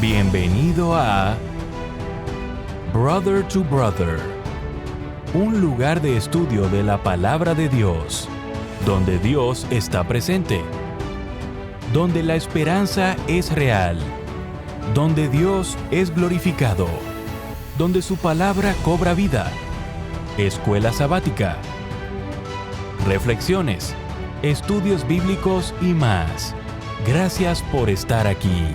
Bienvenido a Brother to Brother, un lugar de estudio de la palabra de Dios, donde Dios está presente, donde la esperanza es real, donde Dios es glorificado, donde su palabra cobra vida. Escuela sabática, reflexiones, estudios bíblicos y más. Gracias por estar aquí.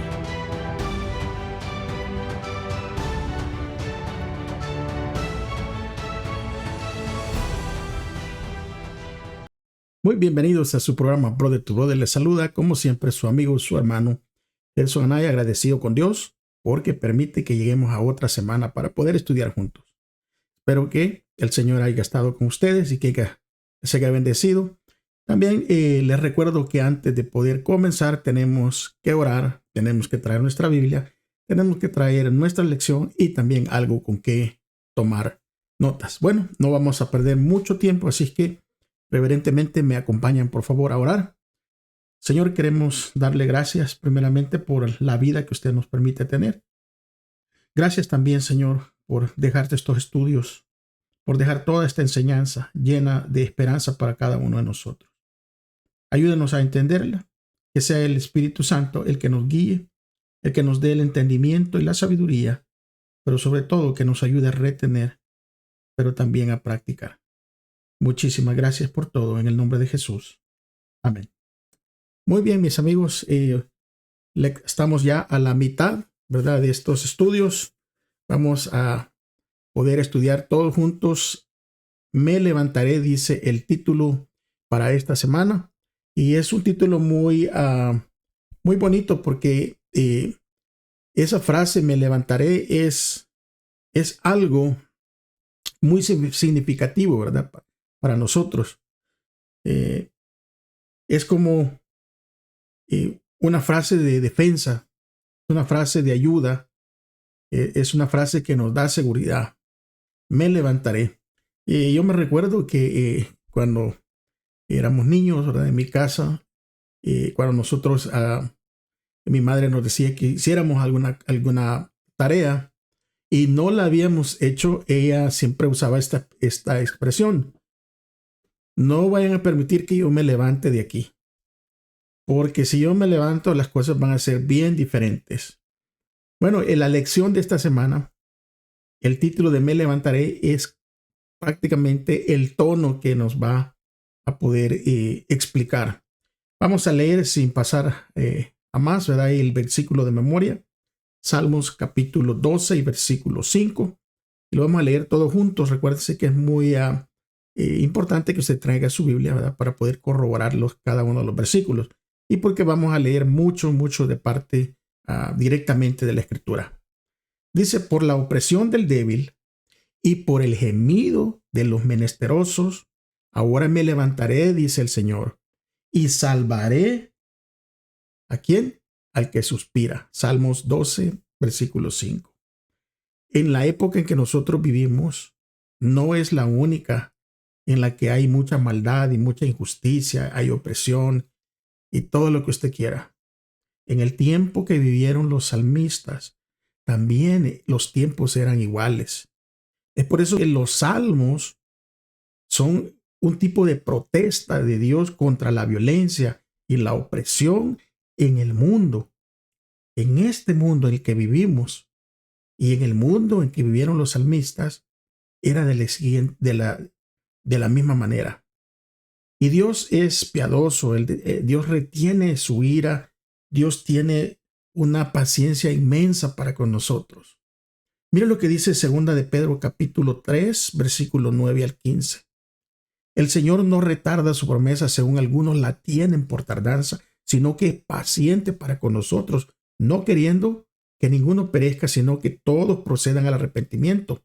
Muy bienvenidos a su programa Brother to Brother. Les saluda, como siempre, su amigo, su hermano, Nelson Anaya, agradecido con Dios porque permite que lleguemos a otra semana para poder estudiar juntos. Espero que el Señor haya estado con ustedes y que se haya bendecido. También les recuerdo que antes de poder comenzar tenemos que orar, tenemos que traer nuestra Biblia, tenemos que traer nuestra lección y también algo con que tomar notas. Bueno, no vamos a perder mucho tiempo, así que reverentemente me acompañan por favor a orar. Señor, queremos darle gracias primeramente por la vida que usted nos permite tener. Gracias también, Señor, por dejarte estos estudios, por dejar toda esta enseñanza llena de esperanza para cada uno de nosotros. Ayúdenos a entenderla, que sea el Espíritu Santo el que nos guíe, el que nos dé el entendimiento y la sabiduría, pero sobre todo que nos ayude a retener, pero también a practicar. Muchísimas gracias por todo en el nombre de Jesús. Amén. Muy bien, mis amigos, estamos ya a la mitad, ¿verdad?, de estos estudios. Vamos a poder estudiar todos juntos. Me levantaré, dice el título para esta semana. Y es un título muy bonito porque esa frase, me levantaré, es algo muy significativo, ¿verdad?, para nosotros. Es como una frase de defensa, una frase de ayuda, es una frase que nos da seguridad. Me levantaré. Yo me recuerdo que cuando éramos niños, ¿verdad?, en mi casa, cuando nosotros, mi madre nos decía que hiciéramos alguna tarea y no la habíamos hecho, ella siempre usaba esta expresión: no vayan a permitir que yo me levante de aquí, porque si yo me levanto las cosas van a ser bien diferentes. Bueno, en la lección de esta semana, el título de Me levantaré es prácticamente el tono que nos va a poder explicar. Vamos a leer sin pasar a más, ¿verdad?, el versículo de memoria, Salmos capítulo 12 y versículo 5. Y lo vamos a leer todos juntos. Recuérdese que es muy importante que usted traiga su Biblia, ¿verdad?, para poder corroborar cada uno de los versículos. Y porque vamos a leer mucho de parte directamente de la Escritura. Dice: por la opresión del débil y por el gemido de los menesterosos, ahora me levantaré, dice el Señor, y salvaré ¿a quién? Al que suspira. Salmos 12, versículo 5. En la época en que nosotros vivimos, no es la única en la que hay mucha maldad y mucha injusticia, hay opresión y todo lo que usted quiera. En el tiempo que vivieron los salmistas, también los tiempos eran iguales. Es por eso que los salmos son un tipo de protesta de Dios contra la violencia y la opresión en el mundo. En este mundo en el que vivimos y en el mundo en que vivieron los salmistas, era de la misma manera. Y Dios es piadoso, Dios retiene su ira, Dios tiene una paciencia inmensa para con nosotros. Mira lo que dice 2 de Pedro capítulo 3, versículo 9 al 15. El Señor no retarda su promesa, según algunos la tienen por tardanza, sino que es paciente para con nosotros, no queriendo que ninguno perezca, sino que todos procedan al arrepentimiento.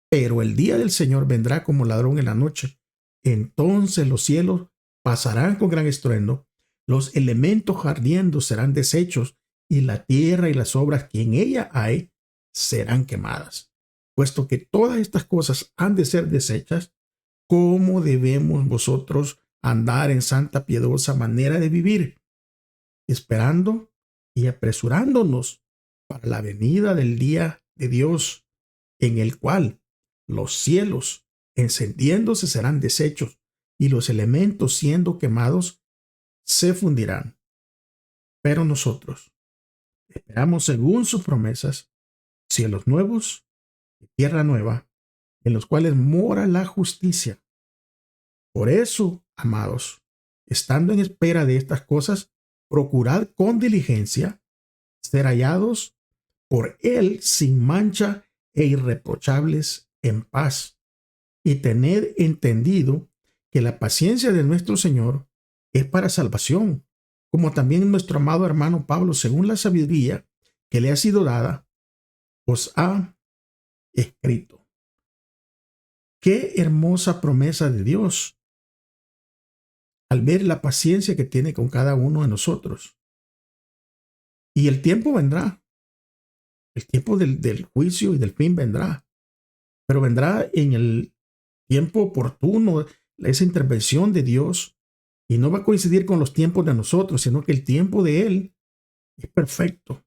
Pero el día del Señor vendrá como ladrón en la noche. Entonces los cielos pasarán con gran estruendo, los elementos ardiendo serán deshechos, y la tierra y las obras que en ella hay serán quemadas. Puesto que todas estas cosas han de ser deshechas, ¿cómo debemos vosotros andar en santa piadosa manera de vivir? Esperando y apresurándonos para la venida del día de Dios, en el cual los cielos encendiéndose serán deshechos y los elementos siendo quemados se fundirán. Pero nosotros esperamos según sus promesas cielos nuevos y tierra nueva, en los cuales mora la justicia. Por eso, amados, estando en espera de estas cosas, procurad con diligencia ser hallados por Él sin mancha e irreprochables en paz, y tened entendido que la paciencia de nuestro Señor es para salvación, como también nuestro amado hermano Pablo, según la sabiduría que le ha sido dada, os ha escrito. Qué hermosa promesa de Dios al ver la paciencia que tiene con cada uno de nosotros. Y el tiempo vendrá, el tiempo del juicio y del fin vendrá, pero vendrá en el tiempo oportuno, esa intervención de Dios, y no va a coincidir con los tiempos de nosotros, sino que el tiempo de Él es perfecto.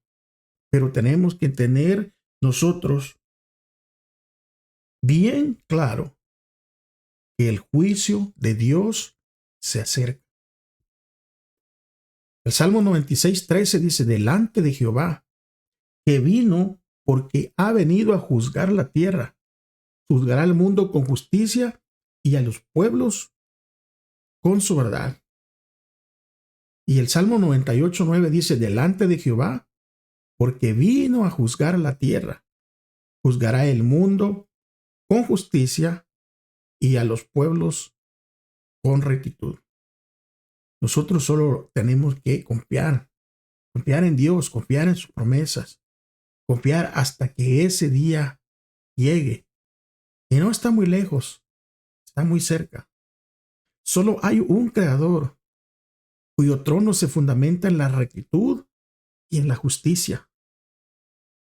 Pero tenemos que tener nosotros bien claro que el juicio de Dios se acerca. El Salmo 96:13 dice, delante de Jehová, que vino porque ha venido a juzgar la tierra, juzgará al mundo con justicia y a los pueblos con su verdad. Y el Salmo 98:9 dice, delante de Jehová, porque vino a juzgar la tierra, juzgará el mundo con justicia y a los pueblos con rectitud. Nosotros solo tenemos que confiar en Dios, confiar en sus promesas, confiar hasta que ese día llegue. Y no está muy lejos, está muy cerca. Solo hay un creador cuyo trono se fundamenta en la rectitud y en la justicia.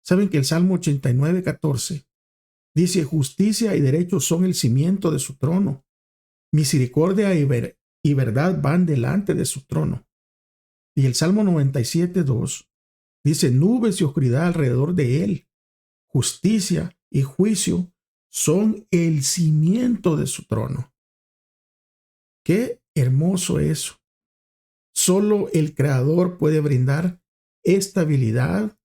Saben que el Salmo 89:14 dice, justicia y derecho son el cimiento de su trono. Misericordia y verdad van delante de su trono. Y el Salmo 97:2 dice, nubes y oscuridad alrededor de él. Justicia y juicio son el cimiento de su trono. Qué hermoso eso. Solo el Creador puede brindar estabilidad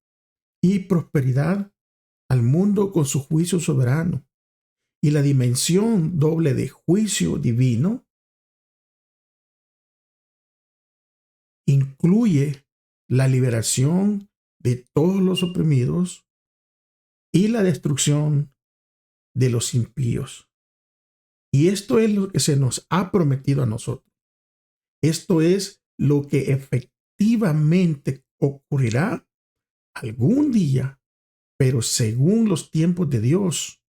y prosperidad al mundo con su juicio soberano. Y la dimensión doble de juicio divino incluye la liberación de todos los oprimidos y la destrucción de los impíos. Y esto es lo que se nos ha prometido a nosotros. Esto es lo que efectivamente ocurrirá algún día, pero según los tiempos de Dios,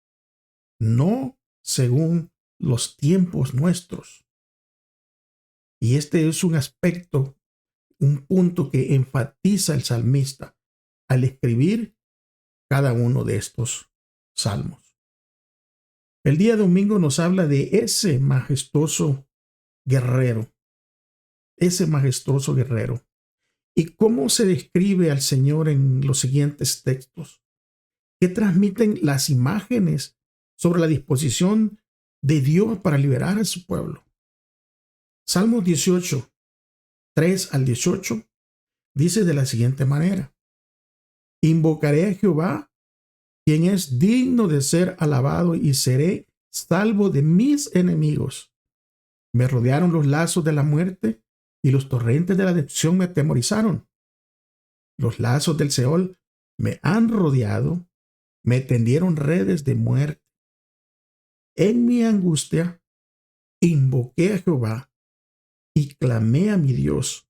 no según los tiempos nuestros. Y este es un aspecto, un punto que enfatiza el salmista al escribir cada uno de estos salmos. El día domingo nos habla de ese majestuoso guerrero, y cómo se describe al Señor en los siguientes textos, que transmiten las imágenes sobre la disposición de Dios para liberar a su pueblo. Salmos 18, 3 al 18, dice de la siguiente manera, invocaré a Jehová, quien es digno de ser alabado, y seré salvo de mis enemigos. Me rodearon los lazos de la muerte, y los torrentes de la destrucción me atemorizaron. Los lazos del Seol me han rodeado, me tendieron redes de muerte. En mi angustia invoqué a Jehová y clamé a mi Dios.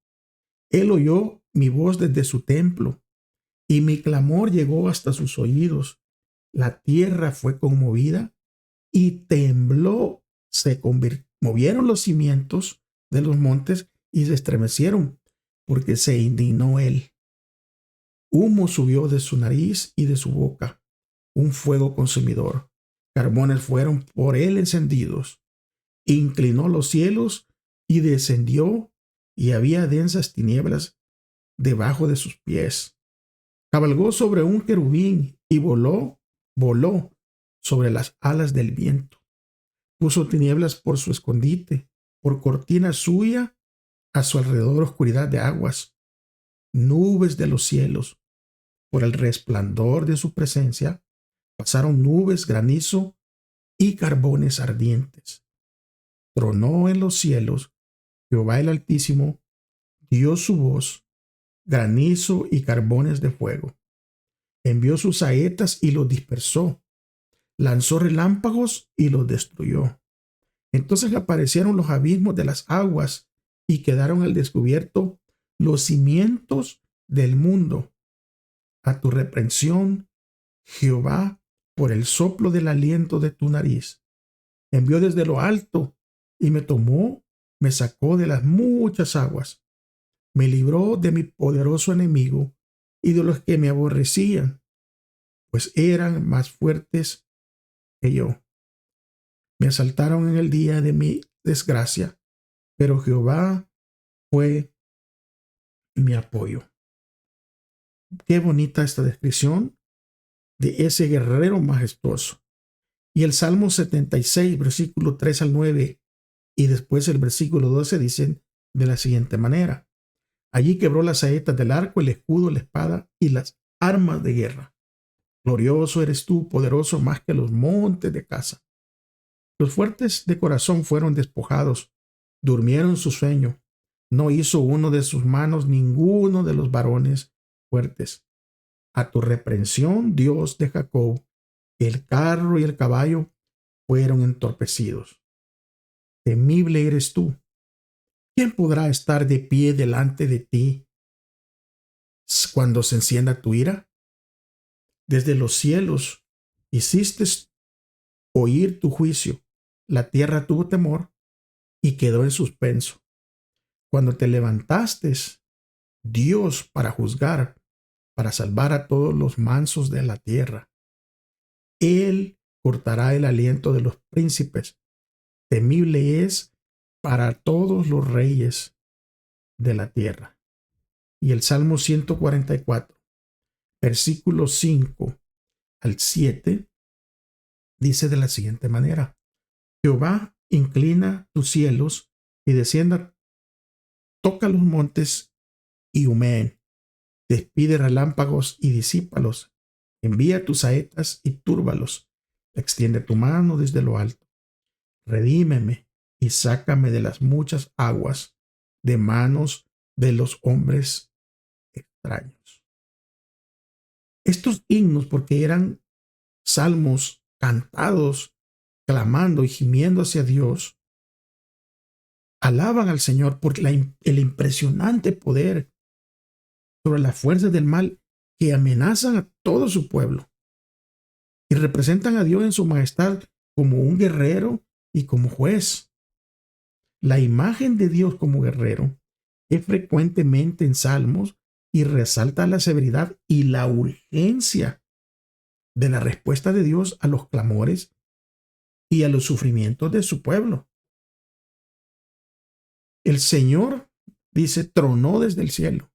Él oyó mi voz desde su templo, y mi clamor llegó hasta sus oídos. La tierra fue conmovida y tembló, movieron los cimientos de los montes y se estremecieron, porque se indignó él. Humo subió de su nariz y de su boca, un fuego consumidor. Carbones fueron por él encendidos. Inclinó los cielos y descendió, y había densas tinieblas debajo de sus pies. Cabalgó sobre un querubín y voló sobre las alas del viento. Puso tinieblas por su escondite, por cortina suya, a su alrededor oscuridad de aguas, nubes de los cielos. Por el resplandor de su presencia pasaron nubes, granizo y carbones ardientes. Tronó en los cielos Jehová el Altísimo, dio su voz, granizo y carbones de fuego. Envió sus saetas y los dispersó. Lanzó relámpagos y los destruyó. Entonces aparecieron los abismos de las aguas y quedaron al descubierto los cimientos del mundo. A tu reprensión, Jehová, por el soplo del aliento de tu nariz, envió desde lo alto y me tomó, me sacó de las muchas aguas. Me libró de mi poderoso enemigo y de los que me aborrecían, pues eran más fuertes que yo. Me asaltaron en el día de mi desgracia, pero Jehová fue mi apoyo. Qué bonita esta descripción de ese guerrero majestuoso. Y el Salmo 76, versículo 3 al 9, y después el versículo 12 dicen de la siguiente manera: allí quebró las saetas del arco, el escudo, la espada y las armas de guerra. Glorioso eres tú, poderoso más que los montes de Casa. Los fuertes de corazón fueron despojados, durmieron su sueño. No hizo uno de sus manos ninguno de los varones fuertes. A tu reprensión, Dios de Jacob, el carro y el caballo fueron entorpecidos. Temible eres tú. ¿Quién podrá estar de pie delante de ti cuando se encienda tu ira? Desde los cielos hiciste oír tu juicio. La tierra tuvo temor y quedó en suspenso. Cuando te levantaste, Dios, para juzgar, para salvar a todos los mansos de la tierra. Él cortará el aliento de los príncipes. Temible es para todos los reyes de la tierra. Y el Salmo 144, versículos 5 al 7, dice de la siguiente manera: Jehová, inclina tus cielos y descienda, toca los montes y humeen. Despide relámpagos y disípalos. Envía tus saetas y túrbalos. Extiende tu mano desde lo alto. Redímeme y sácame de las muchas aguas, de manos de los hombres extraños. Estos himnos, porque eran salmos cantados, clamando y gimiendo hacia Dios, alaban al Señor por el impresionante poder sobre las fuerzas del mal que amenazan a todo su pueblo, y representan a Dios en su majestad como un guerrero y como juez. La imagen de Dios como guerrero es frecuentemente en salmos y resalta la severidad y la urgencia de la respuesta de Dios a los clamores y a los sufrimientos de su pueblo. El Señor, dice, tronó desde el cielo.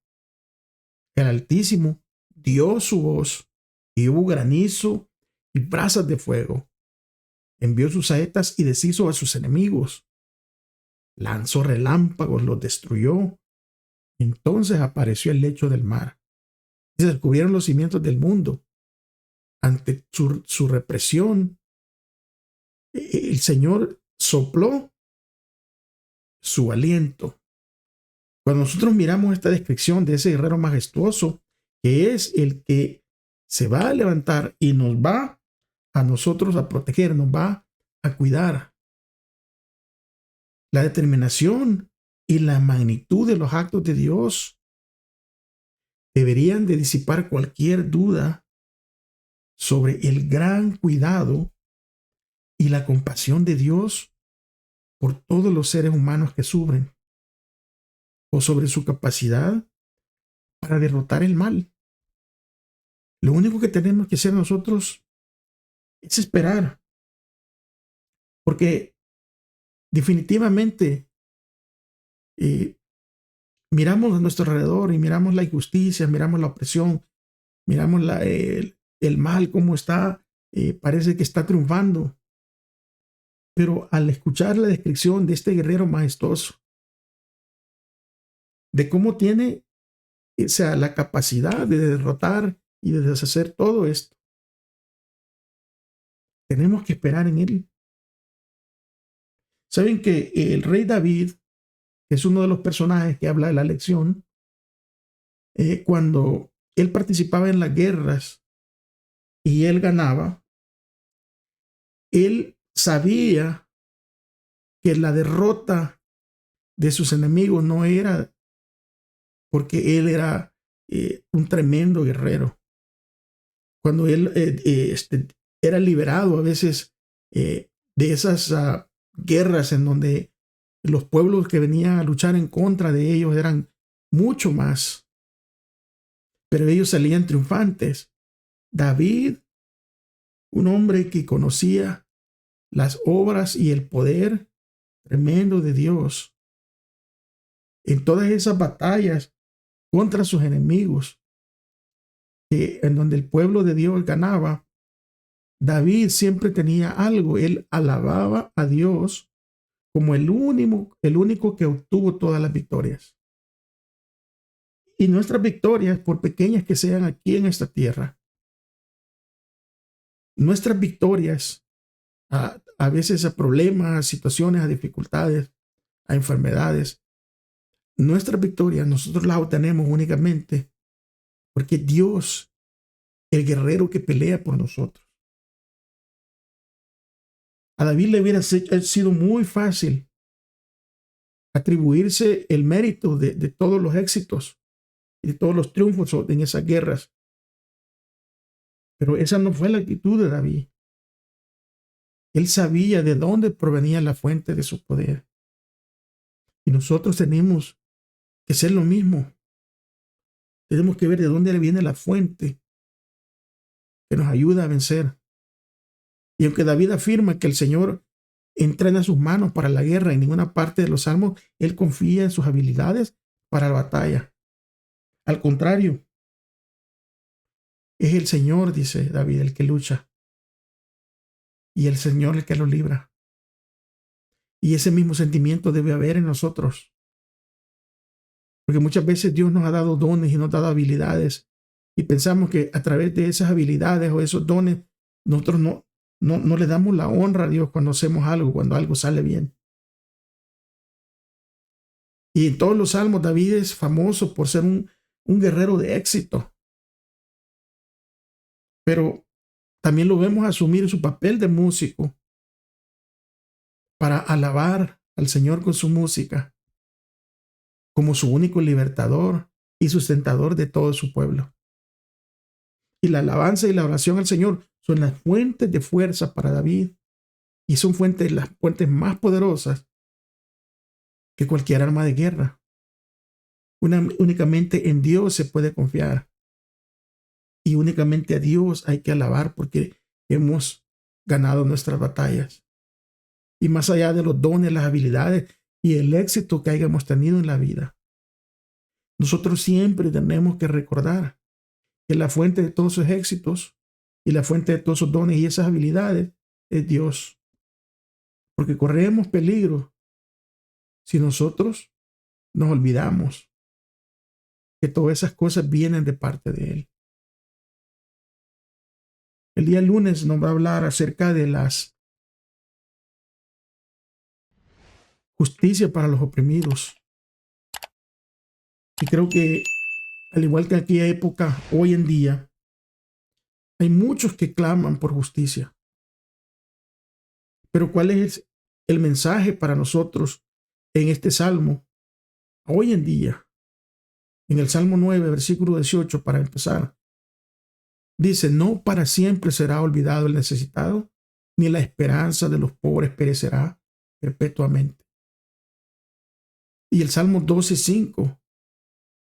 El Altísimo dio su voz y hubo granizo y brasas de fuego. Envió sus saetas y deshizo a sus enemigos. Lanzó relámpagos, los destruyó. Entonces apareció el lecho del mar. Y se descubrieron los cimientos del mundo. Ante su represión, el Señor sopló su aliento. Cuando nosotros miramos esta descripción de ese guerrero majestuoso, que es el que se va a levantar y nos va a nosotros a proteger, nos va a cuidar. La determinación y la magnitud de los actos de Dios deberían de disipar cualquier duda sobre el gran cuidado y la compasión de Dios por todos los seres humanos que sufren, o sobre su capacidad para derrotar el mal. Lo único que tenemos que hacer nosotros es esperar, porque definitivamente miramos a nuestro alrededor y miramos la injusticia, miramos la opresión, Miramos el mal, cómo está, parece que está triunfando. Pero al escuchar la descripción de este guerrero majestuoso, de cómo tiene, o sea, la capacidad de derrotar y de deshacer todo esto, tenemos que esperar en él. Saben que el rey David, que es uno de los personajes que habla de la lección, cuando él participaba en las guerras y él ganaba, él sabía que la derrota de sus enemigos no era porque él era un tremendo guerrero. Cuando él era liberado a veces de esas guerras en donde los pueblos que venían a luchar en contra de ellos eran mucho más, pero ellos salían triunfantes. David, un hombre que conocía las obras y el poder tremendo de Dios, en todas esas batallas contra sus enemigos, en donde el pueblo de Dios ganaba, David siempre tenía algo. Él alababa a Dios como el único que obtuvo todas las victorias. Y nuestras victorias, por pequeñas que sean aquí en esta tierra, nuestras victorias, a veces a problemas, a situaciones, a dificultades, a enfermedades, nuestras victorias nosotros las obtenemos únicamente porque Dios, el guerrero que pelea por nosotros. A David le hubiera sido muy fácil atribuirse el mérito de todos los éxitos y de todos los triunfos en esas guerras. Pero esa no fue la actitud de David. Él sabía de dónde provenía la fuente de su poder. Y nosotros tenemos que ser lo mismo. Tenemos que ver de dónde viene la fuente que nos ayuda a vencer. Y aunque David afirma que el Señor entrena sus manos para la guerra, en ninguna parte de los salmos él confía en sus habilidades para la batalla. Al contrario, es el Señor, dice David, el que lucha. Y el Señor el que lo libra. Y ese mismo sentimiento debe haber en nosotros. Porque muchas veces Dios nos ha dado dones y nos ha dado habilidades. Y pensamos que a través de esas habilidades o esos dones, nosotros no le damos la honra a Dios cuando hacemos algo, cuando algo sale bien. Y en todos los salmos David es famoso por ser un guerrero de éxito. Pero también lo vemos asumir su papel de músico para alabar al Señor con su música como su único libertador y sustentador de todo su pueblo. Y la alabanza y la oración al Señor son las fuentes de fuerza para David y son las fuentes más poderosas que cualquier arma de guerra. Únicamente en Dios se puede confiar y únicamente a Dios hay que alabar porque hemos ganado nuestras batallas. Y más allá de los dones, las habilidades y el éxito que hayamos tenido en la vida, nosotros siempre tenemos que recordar que la fuente de todos esos éxitos y la fuente de todos esos dones y esas habilidades es Dios. Porque corremos peligro si nosotros nos olvidamos que todas esas cosas vienen de parte de Él. El día lunes nos va a hablar acerca de las justicia para los oprimidos. Y creo que, al igual que en aquella época, hoy en día, hay muchos que claman por justicia. Pero ¿cuál es el mensaje para nosotros en este salmo? Hoy en día, en el Salmo 9, versículo 18, para empezar, dice: no para siempre será olvidado el necesitado, ni la esperanza de los pobres perecerá perpetuamente. Y el Salmo 12:5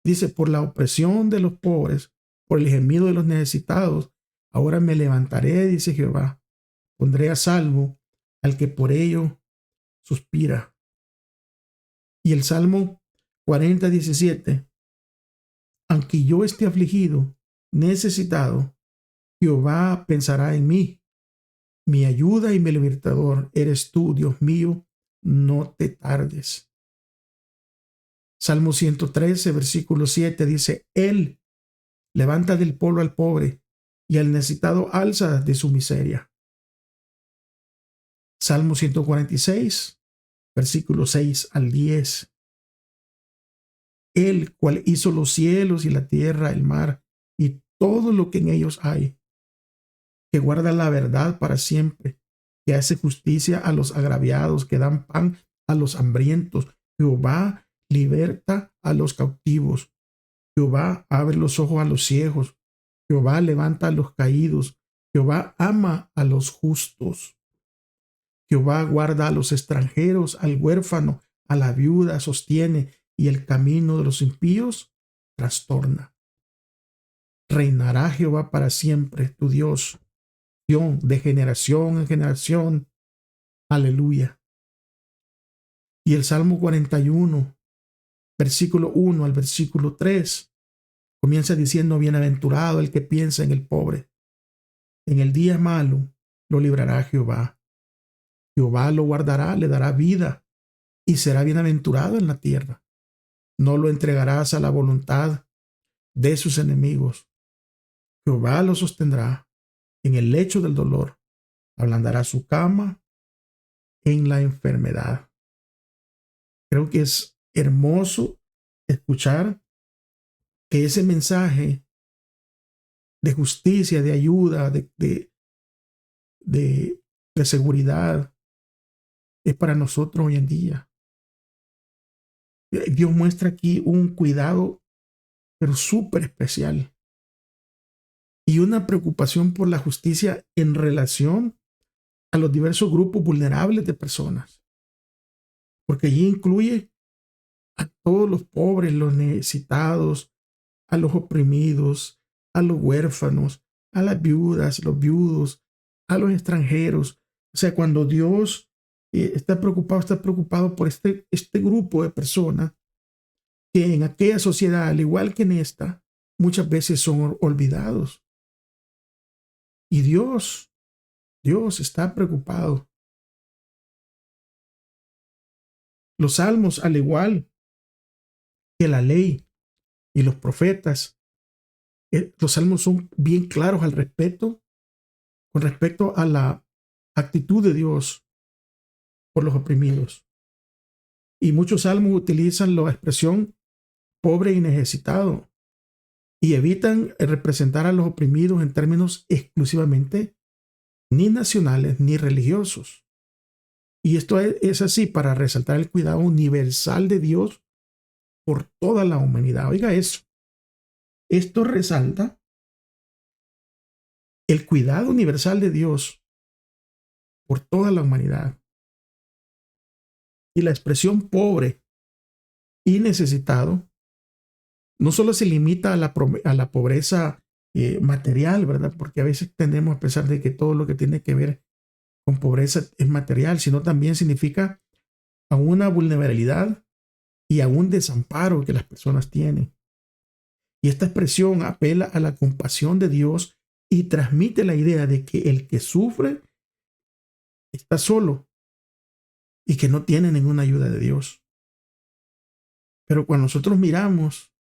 dice: por la opresión de los pobres, por el gemido de los necesitados, ahora me levantaré, dice Jehová, pondré a salvo al que por ello suspira. Y el Salmo 40:17: aunque yo esté afligido, necesitado, Jehová pensará en mí. Mi ayuda y mi libertador eres tú, Dios mío, no te tardes. Salmo 113, versículo 7 dice, Él levanta del polvo al pobre y al necesitado alza de su miseria. Salmo 146, versículo 6 al 10. Él, cual hizo los cielos y la tierra, el mar y todo lo que en ellos hay, que guarda la verdad para siempre, que hace justicia a los agraviados, que dan pan a los hambrientos. Jehová liberta a los cautivos. Jehová abre los ojos a los ciegos. Jehová levanta a los caídos. Jehová ama a los justos. Jehová guarda a los extranjeros, al huérfano, a la viuda sostiene, y el camino de los impíos trastorna. Reinará Jehová para siempre, tu Dios, de generación en generación. Aleluya. Y el Salmo 41, versículo 1 al versículo 3, comienza diciendo, bienaventurado el que piensa en el pobre. En el día malo lo librará Jehová. Jehová lo guardará, le dará vida y será bienaventurado en la tierra. No lo entregarás a la voluntad de sus enemigos. Jehová lo sostendrá en el lecho del dolor, ablandará su cama en la enfermedad. Creo que es hermoso escuchar que ese mensaje de justicia, de ayuda, de seguridad es para nosotros hoy en día. Dios muestra aquí un cuidado, pero súper especial, y una preocupación por la justicia en relación a los diversos grupos vulnerables de personas, porque allí incluye a todos los pobres, los necesitados, a los oprimidos, a los huérfanos, a las viudas, los viudos, a los extranjeros. O sea, cuando Dios está preocupado por este grupo de personas que en aquella sociedad, al igual que en esta, muchas veces son olvidados. Y Dios está preocupado. Los salmos, al igual que la ley y los profetas, los salmos son bien claros con respecto a la actitud de Dios por los oprimidos. Y muchos salmos utilizan la expresión pobre y necesitado y evitan representar a los oprimidos en términos exclusivamente ni nacionales ni religiosos. Y esto es así para resaltar el cuidado universal de Dios por toda la humanidad. Oiga eso. Esto resalta el cuidado universal de Dios por toda la humanidad. Y la expresión pobre y necesitado no solo se limita a la pobreza material, ¿verdad? Porque a veces tendemos a pensar de que todo lo que tiene que ver con pobreza es material, sino también significa a una vulnerabilidad y a un desamparo que las personas tienen. Y esta expresión apela a la compasión de Dios y transmite la idea de que el que sufre está solo y que no tiene ninguna ayuda de Dios. Pero cuando nosotros miramos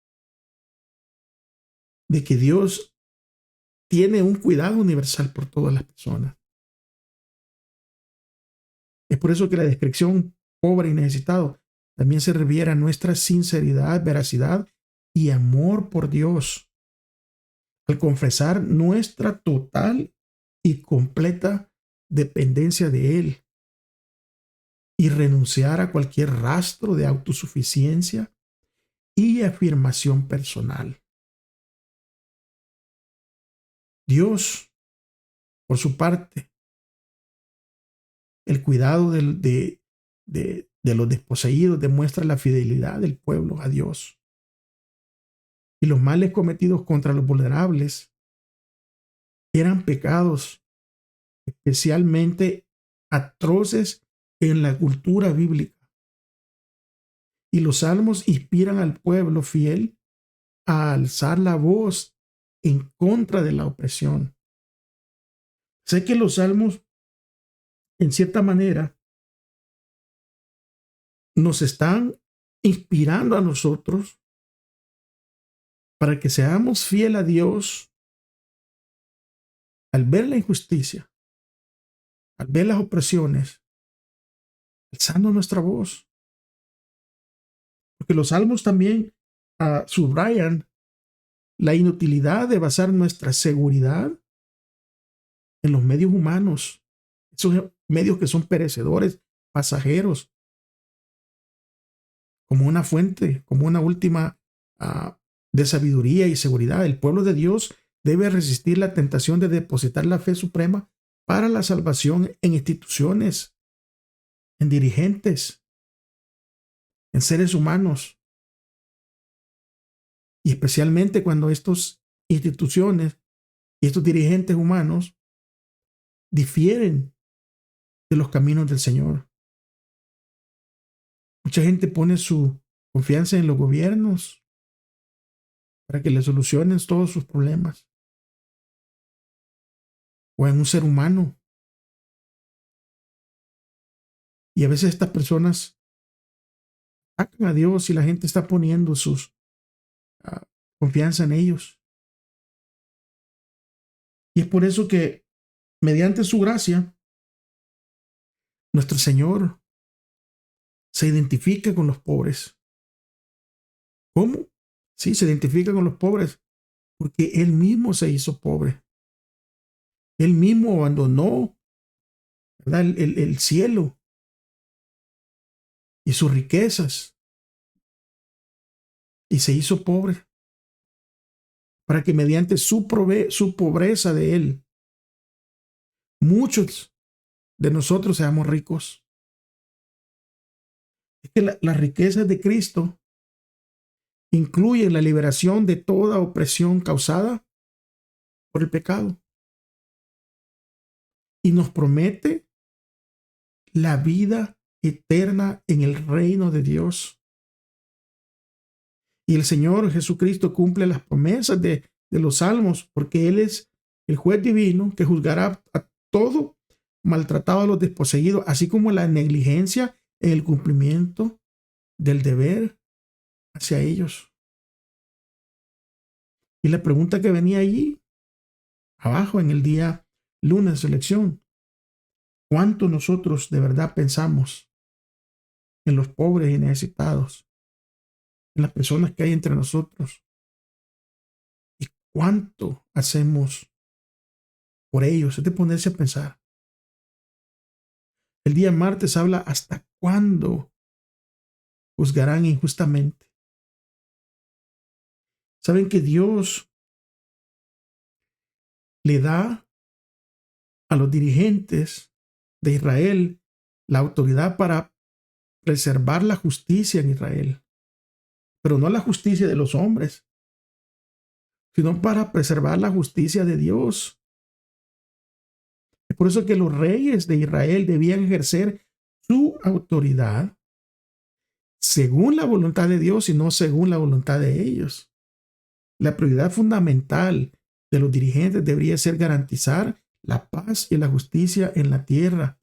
de que Dios tiene un cuidado universal por todas las personas, es por eso que la descripción pobre y necesitado también se refiere a nuestra sinceridad, veracidad y amor por Dios, al confesar nuestra total y completa dependencia de Él y renunciar a cualquier rastro de autosuficiencia y afirmación personal. Dios, por su parte, el cuidado de los desposeídos demuestra la fidelidad del pueblo a Dios. Y los males cometidos contra los vulnerables eran pecados especialmente atroces en la cultura bíblica. Y los salmos inspiran al pueblo fiel a alzar la voz en contra de la opresión. Sé que los salmos, en cierta manera, nos están inspirando a nosotros para que seamos fieles a Dios al ver la injusticia, al ver las opresiones, alzando nuestra voz. Porque los salmos también subrayan la inutilidad de basar nuestra seguridad en los medios humanos, esos medios que son perecedores, pasajeros, como una fuente, como una última de sabiduría y seguridad. El pueblo de Dios debe resistir la tentación de depositar la fe suprema para la salvación en instituciones, en dirigentes, en seres humanos. Y especialmente cuando estas instituciones y estos dirigentes humanos difieren de los caminos del Señor. Mucha gente pone su confianza en los gobiernos para que le solucionen todos sus problemas, o en un ser humano. Y a veces estas personas atacan a Dios y la gente está poniendo su confianza en ellos. Y es por eso que, mediante su gracia, nuestro Señor se identifica con los pobres. ¿Cómo? Sí, se identifica con los pobres porque Él mismo se hizo pobre. Él mismo abandonó, ¿verdad?, el cielo y sus riquezas y se hizo pobre para que mediante su pobreza de Él, muchos de nosotros seamos ricos. Es que las riquezas de Cristo incluyen la liberación de toda opresión causada por el pecado y nos promete la vida eterna en el reino de Dios. Y el Señor Jesucristo cumple las promesas de los salmos, porque Él es el juez divino que juzgará a todo maltratado, a los desposeídos, así como la negligencia en el cumplimiento del deber hacia ellos. Y la pregunta que venía allí abajo en el día lunes de lección: ¿cuánto nosotros de verdad pensamos en los pobres y necesitados, en las personas que hay entre nosotros? ¿Y cuánto hacemos por ellos? Es de ponerse a pensar. El día martes habla: ¿hasta cuándo juzgarán injustamente? ¿Saben que Dios le da a los dirigentes de Israel la autoridad para preservar la justicia en Israel? Pero no la justicia de los hombres, sino para preservar la justicia de Dios. Es por eso que los reyes de Israel debían ejercer su autoridad según la voluntad de Dios y no según la voluntad de ellos. La prioridad fundamental de los dirigentes debería ser garantizar la paz y la justicia en la tierra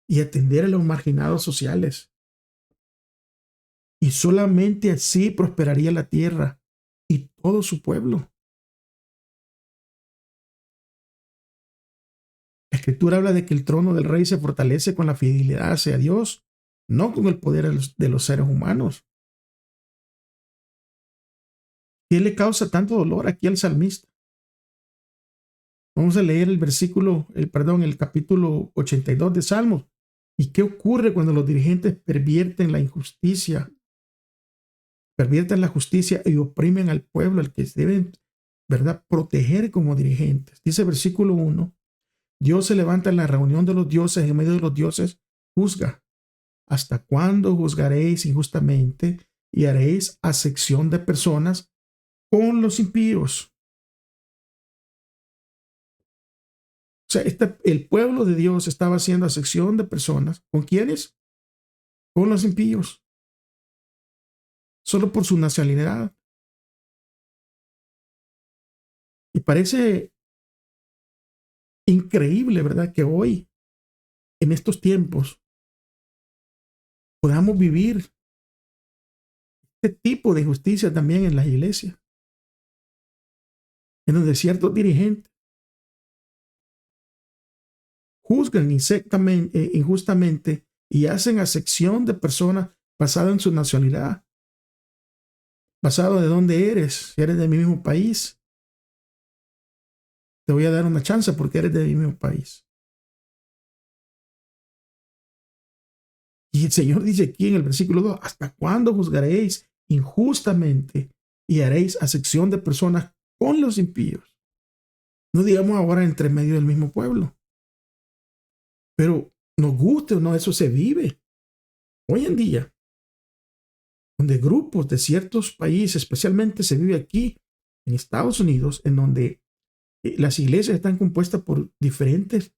y atender a los marginados sociales. Y solamente así prosperaría la tierra y todo su pueblo. La Escritura habla de que el trono del rey se fortalece con la fidelidad hacia Dios, no con el poder de los seres humanos. ¿Qué le causa tanto dolor aquí al salmista? Vamos a leer el capítulo 82 de Salmos. ¿Y qué ocurre cuando los dirigentes pervierten la injusticia? Pervierten la justicia y oprimen al pueblo, al que deben, ¿verdad?, proteger como dirigentes. Dice versículo 1: Dios se levanta en la reunión de los dioses, en medio de los dioses juzga. ¿Hasta cuándo juzgaréis injustamente y haréis acepción de personas con los impíos? O sea, el pueblo de Dios estaba haciendo acepción de personas. ¿Con quiénes? Con los impíos. Solo por su nacionalidad. Y parece increíble, ¿verdad?, que hoy, en estos tiempos, podamos vivir este tipo de injusticia también en las iglesias, en donde ciertos dirigentes juzgan injustamente y hacen acepción de personas basada en su nacionalidad, basado de dónde eres. Si eres de mi mismo país, te voy a dar una chance porque eres de mi mismo país. Y el Señor dice aquí en el versículo 2, ¿hasta cuándo juzgaréis injustamente y haréis acepción de personas con los impíos? No digamos ahora entre medio del mismo pueblo. Pero nos guste o no, eso se vive hoy en día, donde grupos de ciertos países, especialmente se vive aquí en Estados Unidos, en donde las iglesias están compuestas por diferentes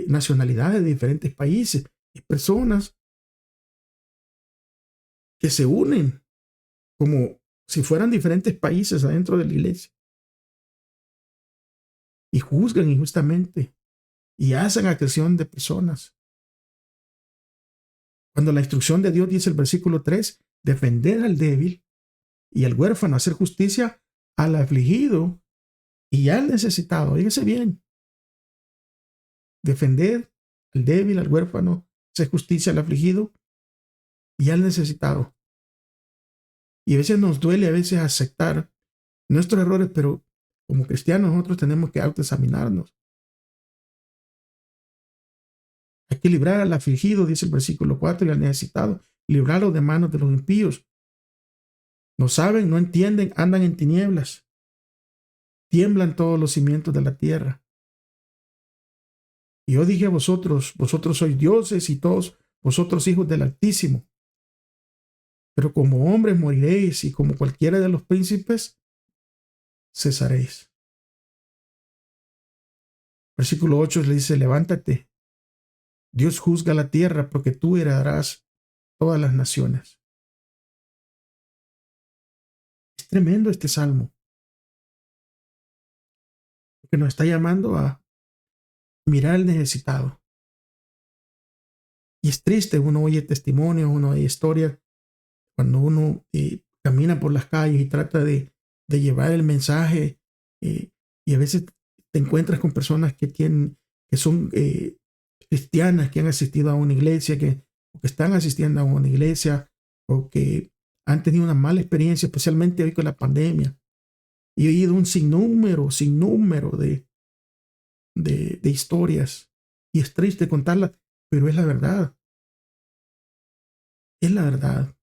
nacionalidades de diferentes países y personas que se unen como si fueran diferentes países adentro de la iglesia y juzgan injustamente y hacen acepción de personas. Cuando la instrucción de Dios dice el versículo 3, defender al débil y al huérfano, hacer justicia al afligido y al necesitado. Fíjese bien. Defender al débil, al huérfano, hacer justicia al afligido y al necesitado. Y a veces nos duele aceptar nuestros errores, pero como cristianos nosotros tenemos que autoexaminarnos. Hay que librar al afligido, dice el versículo 4, y al necesitado, librarlo de manos de los impíos. No saben, no entienden, andan en tinieblas. Tiemblan todos los cimientos de la tierra. Y yo dije a vosotros, vosotros sois dioses y todos vosotros hijos del Altísimo. Pero como hombres moriréis y como cualquiera de los príncipes cesaréis. Versículo 8 le dice, levántate. Dios juzga la tierra porque tú heredarás todas las naciones. Es tremendo este salmo, porque nos está llamando a mirar al necesitado. Y es triste, uno oye testimonios, uno oye historias, cuando uno camina por las calles y trata de llevar el mensaje, y a veces te encuentras con personas que son cristianas, que han asistido a una iglesia, que están asistiendo a una iglesia, o que han tenido una mala experiencia, especialmente hoy con la pandemia. Y he oído un sinnúmero de historias, y es triste contarlas, pero es la verdad. Es la verdad.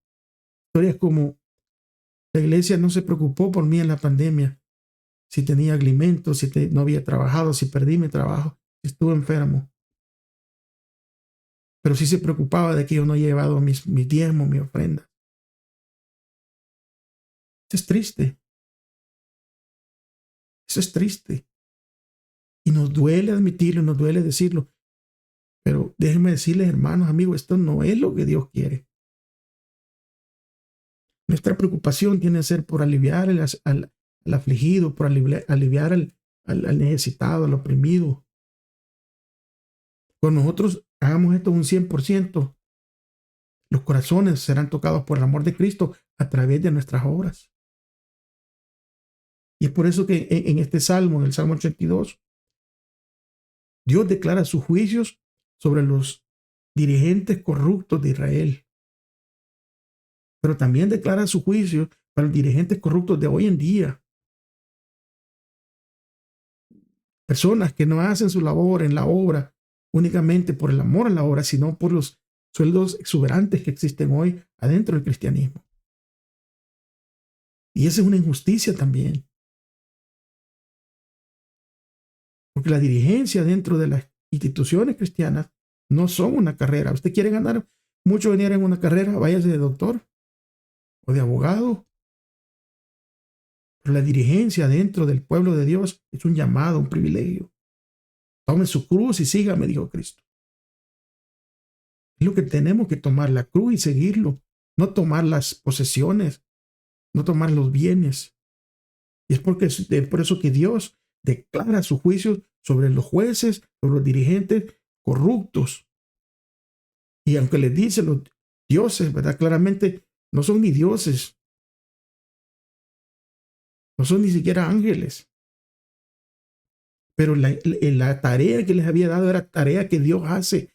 Historias como, la iglesia no se preocupó por mí en la pandemia, si tenía alimentos, si no había trabajado, si perdí mi trabajo, si estuve enfermo. Pero sí se preocupaba de que yo no haya llevado mis diezmos, mi ofrenda. Eso es triste. Eso es triste. Y nos duele admitirlo, nos duele decirlo. Pero déjenme decirles, hermanos, amigos, esto no es lo que Dios quiere. Nuestra preocupación tiene que ser por aliviar al afligido, por aliviar al necesitado, al oprimido. Cuando nosotros hagamos esto un 100%, los corazones serán tocados por el amor de Cristo a través de nuestras obras. Y es por eso que en este salmo, en el Salmo 82, Dios declara sus juicios sobre los dirigentes corruptos de Israel. Pero también declara su juicio para los dirigentes corruptos de hoy en día. Personas que no hacen su labor en la obra únicamente por el amor a la obra, sino por los sueldos exuberantes que existen hoy adentro del cristianismo. Y esa es una injusticia también. Porque la dirigencia dentro de las instituciones cristianas no son una carrera. Usted quiere ganar mucho dinero en una carrera, váyase de doctor o de abogado. Pero la dirigencia dentro del pueblo de Dios es un llamado, un privilegio. Tome su cruz y sígame, dijo Cristo. Es lo que tenemos que tomar, la cruz y seguirlo. No tomar las posesiones, no tomar los bienes. Y es por eso que Dios declara su juicio sobre los jueces, sobre los dirigentes corruptos. Y aunque les dice los dioses, ¿verdad? Claramente no son ni dioses, no son ni siquiera ángeles. Pero la tarea que les había dado era tarea que Dios hace.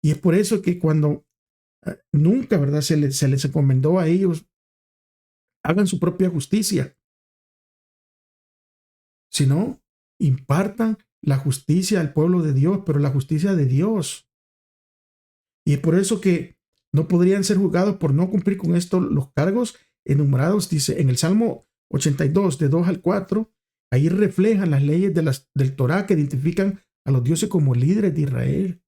Y es por eso que cuando nunca, ¿verdad? Se les encomendó a ellos, hagan su propia justicia, sino impartan la justicia al pueblo de Dios, pero la justicia de Dios. Y es por eso que no podrían ser juzgados por no cumplir con esto los cargos enumerados, dice en el Salmo 82, de 2 al 4, ahí reflejan las leyes del Torá que identifican a los dioses como líderes de Israel.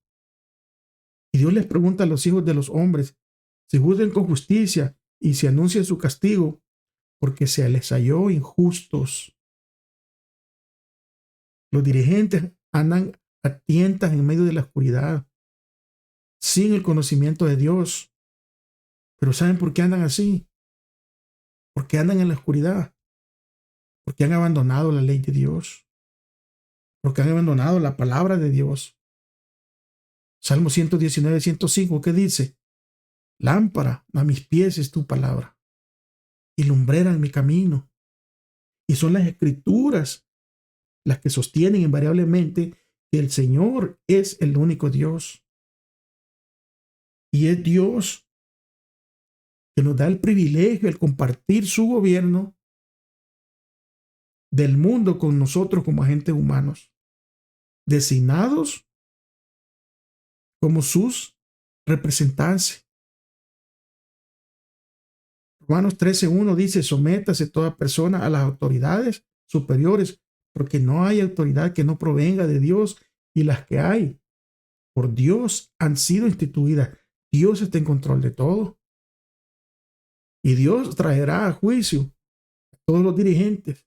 Y Dios les pregunta a los hijos de los hombres si juzguen con justicia y si anuncian su castigo, porque se les halló injustos. Los dirigentes andan a tientas en medio de la oscuridad, sin el conocimiento de Dios. Pero ¿saben por qué andan así? Porque andan en la oscuridad. Porque han abandonado la ley de Dios. Porque han abandonado la palabra de Dios. Salmo 119, 105, ¿qué dice? Lámpara a mis pies es tu palabra y lumbrera en mi camino. Y son las escrituras las que sostienen invariablemente que el Señor es el único Dios. Y es Dios que nos da el privilegio de compartir su gobierno del mundo con nosotros como agentes humanos, designados como sus representantes. Romanos 13:1 dice, sométase toda persona a las autoridades superiores, porque no hay autoridad que no provenga de Dios, y las que hay por Dios han sido instituidas. Dios está en control de todo. Y Dios traerá a juicio a todos los dirigentes.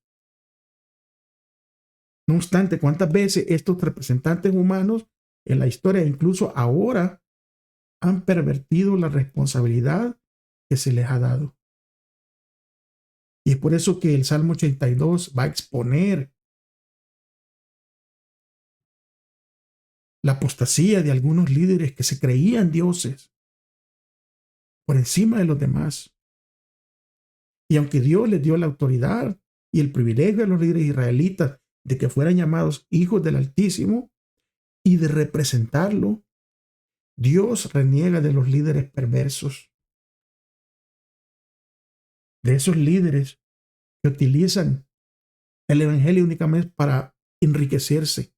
No obstante, ¿cuántas veces estos representantes humanos en la historia, incluso ahora, han pervertido la responsabilidad que se les ha dado? Y es por eso que el Salmo 82 va a exponer la apostasía de algunos líderes que se creían dioses por encima de los demás. Y aunque Dios les dio la autoridad y el privilegio a los líderes israelitas de que fueran llamados hijos del Altísimo y de representarlo, Dios reniega de los líderes perversos, de esos líderes que utilizan el evangelio únicamente para enriquecerse,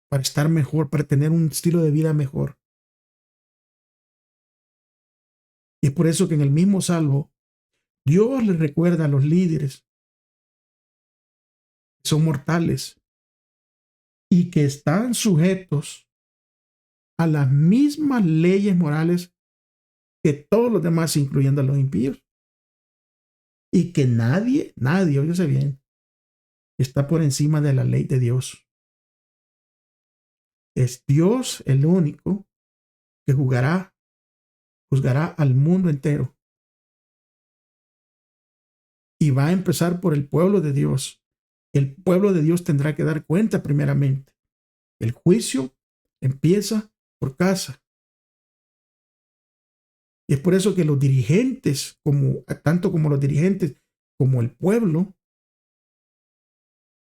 para estar mejor, para tener un estilo de vida mejor. Y es por eso que en el mismo Salmo, Dios les recuerda a los líderes que son mortales y que están sujetos a las mismas leyes morales que todos los demás, incluyendo a los impíos. Y que nadie, óyese bien, está por encima de la ley de Dios. Es Dios el único que juzgará al mundo entero. Y va a empezar por el pueblo de Dios. El pueblo de Dios tendrá que dar cuenta primeramente. El juicio empieza por casa. Y es por eso que los dirigentes, tanto como los dirigentes como el pueblo,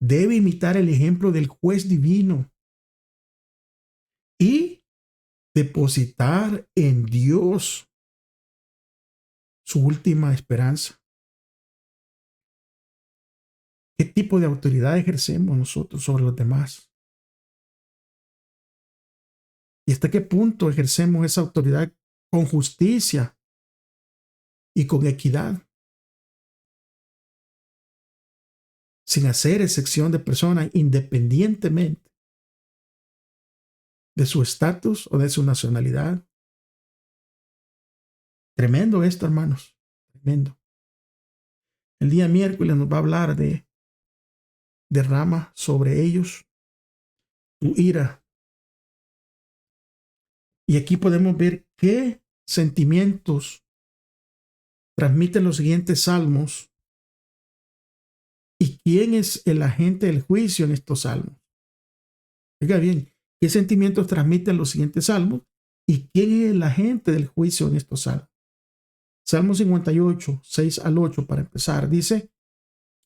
debe imitar el ejemplo del juez divino y depositar en Dios su última esperanza. ¿Qué tipo de autoridad ejercemos nosotros sobre los demás? ¿Y hasta qué punto ejercemos esa autoridad con justicia y con equidad? Sin hacer excepción de personas independientemente de su estatus o de su nacionalidad. Tremendo esto, hermanos. Tremendo. El día miércoles nos va a hablar de derrama sobre ellos tu ira. Y aquí podemos ver qué sentimientos transmiten los siguientes salmos. ¿Y quién es el agente del juicio en estos salmos? Oiga bien, ¿qué sentimientos transmiten los siguientes salmos? ¿Y quién es el agente del juicio en estos salmos? Salmo 58, 6 al 8, para empezar, dice: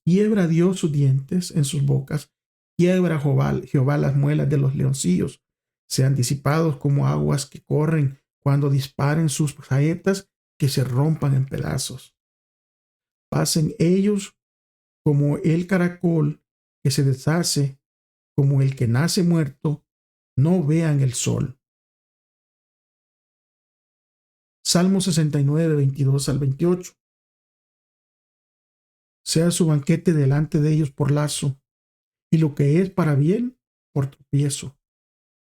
quiebra Dios sus dientes en sus bocas, quiebra Jehová las muelas de los leoncillos, sean disipados como aguas que corren cuando disparen sus saetas, que se rompan en pedazos. Pasen ellos como el caracol que se deshace, como el que nace muerto, no vean el sol. Salmo 69, 22 al 28. Sea su banquete delante de ellos por lazo, y lo que es para bien por tropiezo.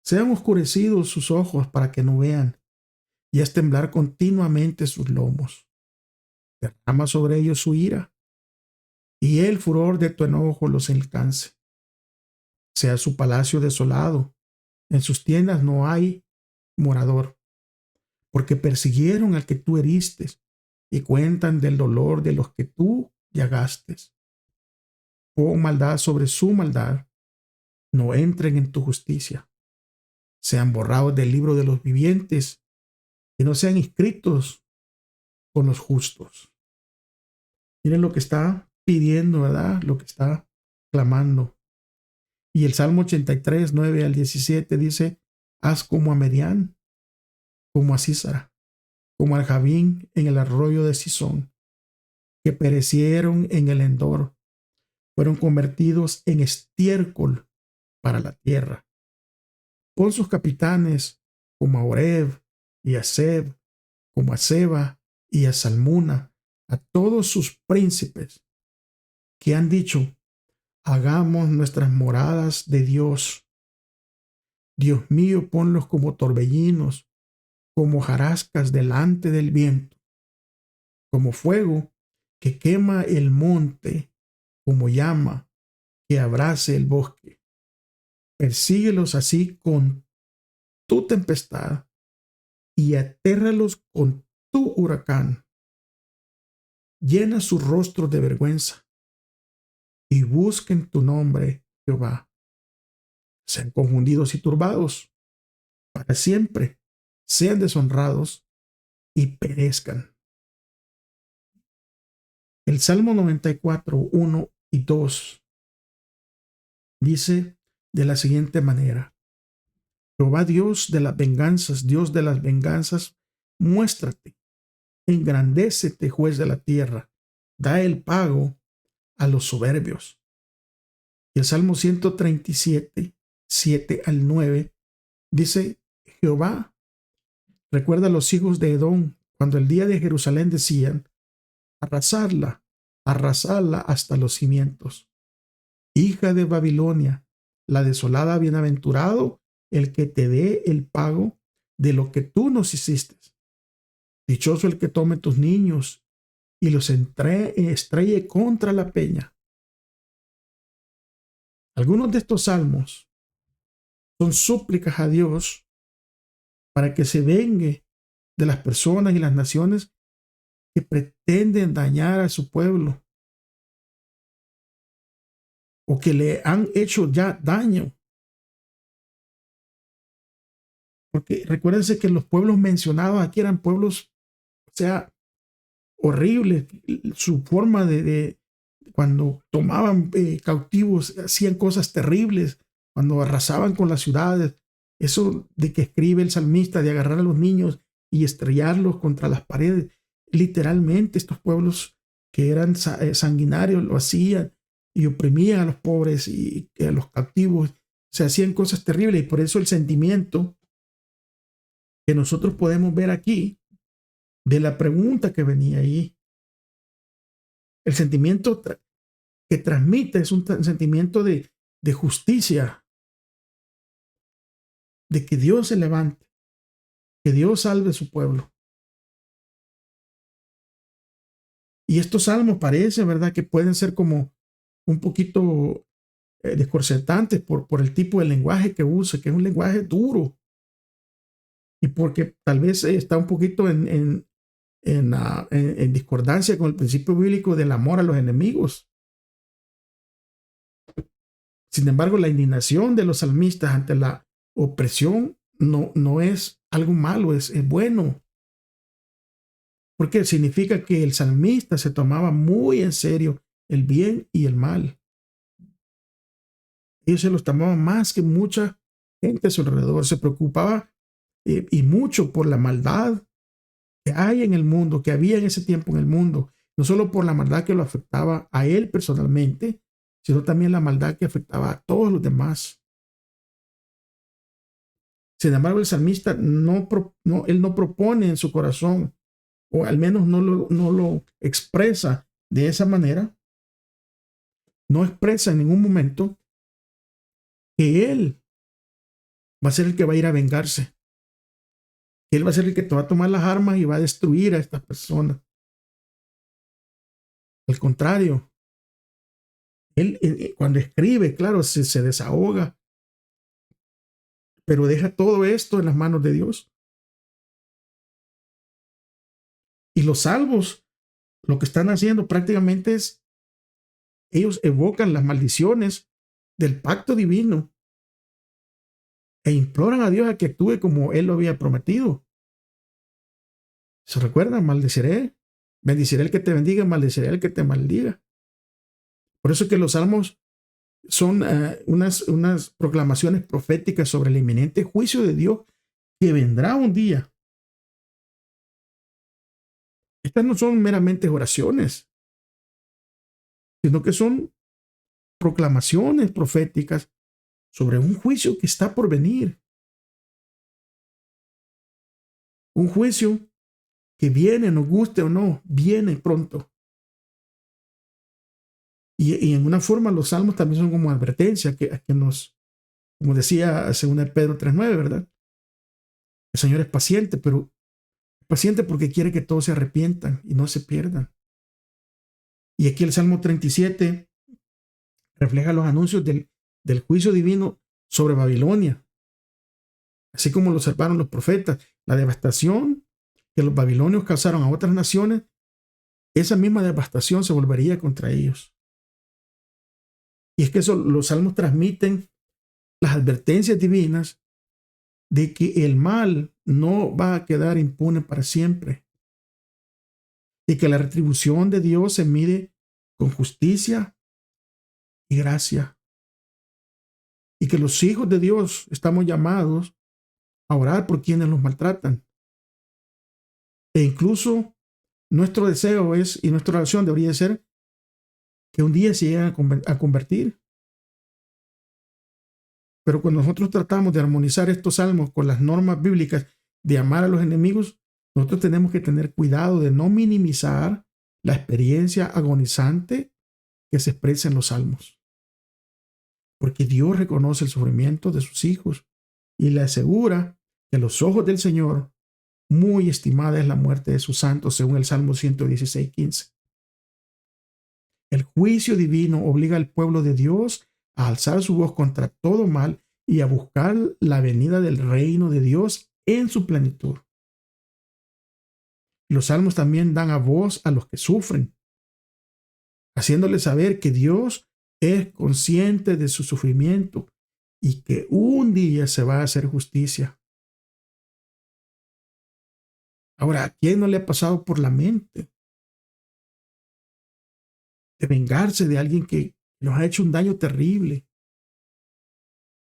Sean oscurecidos sus ojos para que no vean, y haz temblar continuamente sus lomos. Derrama sobre ellos su ira, y el furor de tu enojo los alcance. Sea su palacio desolado, en sus tiendas no hay morador, porque persiguieron al que tú heriste, y cuentan del dolor de los que tú llagaste. Pon maldad sobre su maldad, no entren en tu justicia. Sean borrados del libro de los vivientes, y no sean inscritos con los justos. Miren lo que está pidiendo, ¿verdad? Lo que está clamando. Y el Salmo 83, 9 al 17 dice: haz como a Medián, como a Sísara, como al Javín en el arroyo de Sisón, que perecieron en el Endor, fueron convertidos en estiércol para la tierra. Pon sus capitanes como a Oreb y a Seb, como a Seba y a Salmuna, a todos sus príncipes que han dicho: hagamos nuestras moradas de Dios. Dios mío, ponlos como torbellinos, como hojarascas delante del viento, como fuego que quema el monte, como llama que abrace el bosque. Persíguelos así con tu tempestad y atérralos con tu huracán. Llena su rostro de vergüenza y busquen tu nombre, Jehová. Sean confundidos y turbados para siempre, sean deshonrados y perezcan. El Salmo 94, 1 y 2 dice de la siguiente manera: Jehová Dios de las venganzas, muéstrate, engrandécete, juez de la tierra, da el pago a los soberbios. Y el Salmo 137, 7 al 9 dice: Jehová, recuerda a los hijos de Edom cuando el día de Jerusalén decían: arrasarla hasta los cimientos. Hija de Babilonia, la desolada, bienaventurado el que te dé el pago de lo que tú nos hiciste. Dichoso el que tome tus niños y los estrelle contra la peña. Algunos de estos salmos son súplicas a Dios para que se vengue de las personas y las naciones que pretenden dañar a su pueblo o que le han hecho ya daño. Porque recuérdense que los pueblos mencionados aquí eran pueblos, o sea, horribles. Su forma de cuando tomaban cautivos, hacían cosas terribles, cuando arrasaban con las ciudades. Eso de que escribe el salmista, de agarrar a los niños y estrellarlos contra las paredes. Literalmente estos pueblos que eran sanguinarios lo hacían y oprimían a los pobres y a los cautivos. Se hacían cosas terribles, y por eso el sentimiento que nosotros podemos ver aquí de la pregunta que venía ahí, el sentimiento que transmite es un sentimiento de justicia, de que Dios se levante, que Dios salve a su pueblo. Y estos salmos parece, ¿verdad?, que pueden ser como un poquito desconcertantes por el tipo de lenguaje que usa, que es un lenguaje duro. Y porque tal vez está un poquito en en discordancia con el principio bíblico del amor a los enemigos. Sin embargo, la indignación de los salmistas ante la opresión no es algo malo, es bueno. Porque significa que el salmista se tomaba muy en serio el bien y el mal. Ellos se los tomaban más que mucha gente a su alrededor. Se preocupaba y mucho por la maldad que hay en el mundo, que había en ese tiempo en el mundo. No solo por la maldad que lo afectaba a él personalmente, sino también la maldad que afectaba a todos los demás. Sin embargo, el salmista él no propone en su corazón, o al menos no lo expresa de esa manera. No expresa en ningún momento que él va a ser el que va a ir a vengarse. Él va a ser el que te va a tomar las armas y va a destruir a estas personas. Al contrario, él cuando escribe, claro, se desahoga, pero deja todo esto en las manos de Dios. Y los salvos, lo que están haciendo prácticamente es, ellos evocan las maldiciones del pacto divino e imploran a Dios a que actúe como Él lo había prometido. ¿Se recuerdan? Maldeciré, bendiciré el que te bendiga, maldeciré el que te maldiga. Por eso que los salmos son unas proclamaciones proféticas sobre el inminente juicio de Dios que vendrá un día. Estas no son meramente oraciones, sino que son proclamaciones proféticas sobre un juicio que está por venir. Un juicio que viene, nos guste o no, viene pronto. Y en una forma los salmos también son como advertencia que nos, como decía 2 Pedro 3:9, ¿verdad? El Señor es paciente, pero paciente porque quiere que todos se arrepientan y no se pierdan. Y aquí el Salmo 37 refleja los anuncios del juicio divino sobre Babilonia, así como lo observaron los profetas. La devastación que los babilonios causaron a otras naciones, esa misma devastación se volvería contra ellos. Y es que los salmos transmiten las advertencias divinas de que el mal no va a quedar impune para siempre y que la retribución de Dios se mide con justicia y gracia, y que los hijos de Dios estamos llamados a orar por quienes los maltratan. E incluso nuestro deseo es, y nuestra oración debería ser, que un día se lleguen a convertir. Pero cuando nosotros tratamos de armonizar estos salmos con las normas bíblicas de amar a los enemigos, nosotros tenemos que tener cuidado de no minimizar la experiencia agonizante que se expresa en los salmos. Porque Dios reconoce el sufrimiento de sus hijos y le asegura que a los ojos del Señor muy estimada es la muerte de sus santos, según el Salmo 116:15. El juicio divino obliga al pueblo de Dios a alzar su voz contra todo mal y a buscar la venida del reino de Dios en su plenitud. Los salmos también dan a voz a los que sufren, haciéndoles saber que Dios es consciente de su sufrimiento y que un día se va a hacer justicia. Ahora, ¿a quién no le ha pasado por la mente de vengarse de alguien que nos ha hecho un daño terrible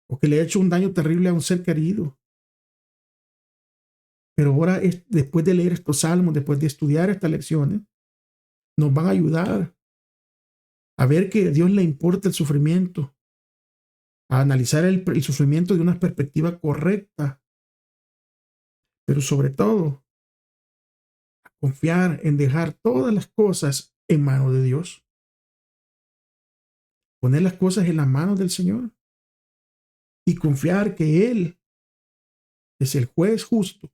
o que le ha hecho un daño terrible a un ser querido? Pero ahora, después de leer estos salmos, después de estudiar estas lecciones, nos van a ayudar a ver que a Dios le importa el sufrimiento, a analizar el sufrimiento de una perspectiva correcta, pero sobre todo, a confiar en dejar todas las cosas en manos de Dios. Poner las cosas en las manos del Señor y confiar que Él es el juez justo,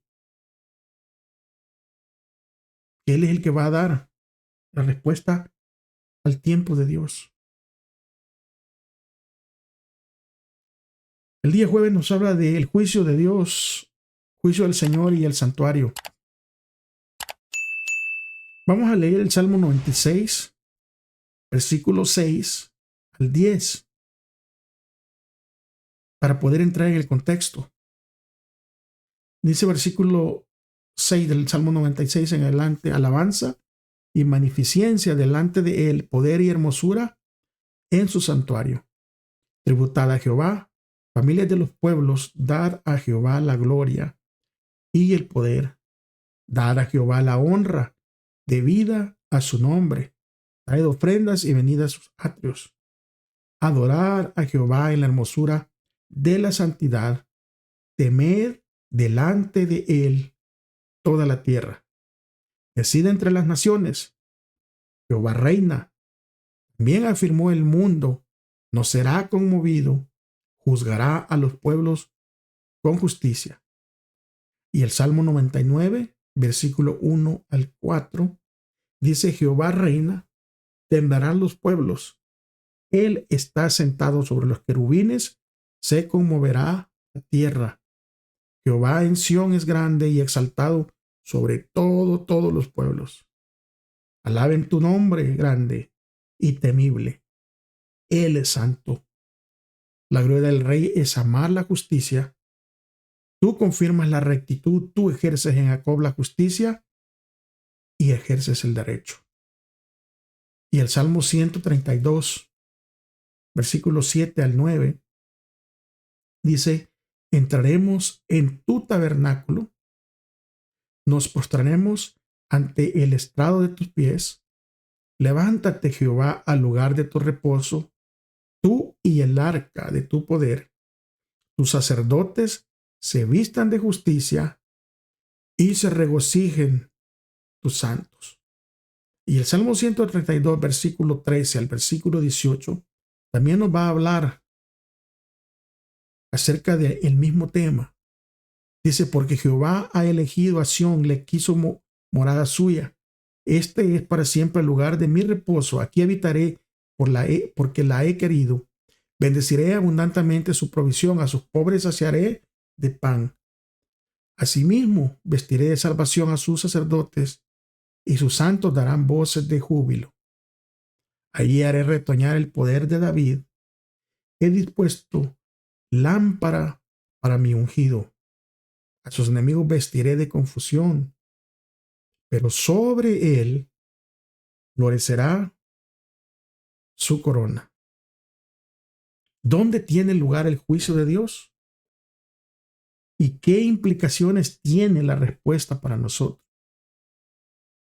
que Él es el que va a dar la respuesta al tiempo de Dios. El día jueves nos habla del juicio de Dios, juicio del Señor y el santuario. Vamos a leer el Salmo 96, versículo 6 al 10, para poder entrar en el contexto. Dice versículo 6 del Salmo 96 en adelante: alabanza y magnificencia delante de él, poder y hermosura en su santuario. Tributad a Jehová, familias de los pueblos, dad a Jehová la gloria y el poder. Dad a Jehová la honra debida a su nombre. Traed ofrendas y venid a sus atrios. Adorad a Jehová en la hermosura de la santidad. Temed delante de él toda la tierra. Decid entre las naciones: Jehová reina. Bien afirmó el mundo, no será conmovido, juzgará a los pueblos con justicia. Y el Salmo 99, versículo 1 al 4, dice: Jehová reina, temblarán los pueblos. Él está sentado sobre los querubines, se conmoverá la tierra. Jehová en Sión es grande y exaltado sobre todos los pueblos. Alaben tu nombre grande y temible. Él es santo. La gloria del rey es amar la justicia. Tú confirmas la rectitud, tú ejerces en Jacob la justicia y ejerces el derecho. Y el Salmo 132, versículos 7 al 9, dice: entraremos en tu tabernáculo, nos postraremos ante el estrado de tus pies. Levántate, Jehová, al lugar de tu reposo, tú y el arca de tu poder. Tus sacerdotes se vistan de justicia y se regocijen tus santos. Y el Salmo 132, versículo 13 al versículo 18, también nos va a hablar acerca del mismo tema. Dice: porque Jehová ha elegido a Sión, le quiso morada suya. Este es para siempre el lugar de mi reposo. Aquí habitaré porque la he querido. Bendeciré abundantemente su provisión. A sus pobres saciaré de pan. Asimismo, vestiré de salvación a sus sacerdotes, y sus santos darán voces de júbilo. Allí haré retoñar el poder de David. He dispuesto lámpara para mi ungido. A sus enemigos vestiré de confusión, pero sobre él florecerá su corona. ¿Dónde tiene lugar el juicio de Dios? ¿Y qué implicaciones tiene la respuesta para nosotros?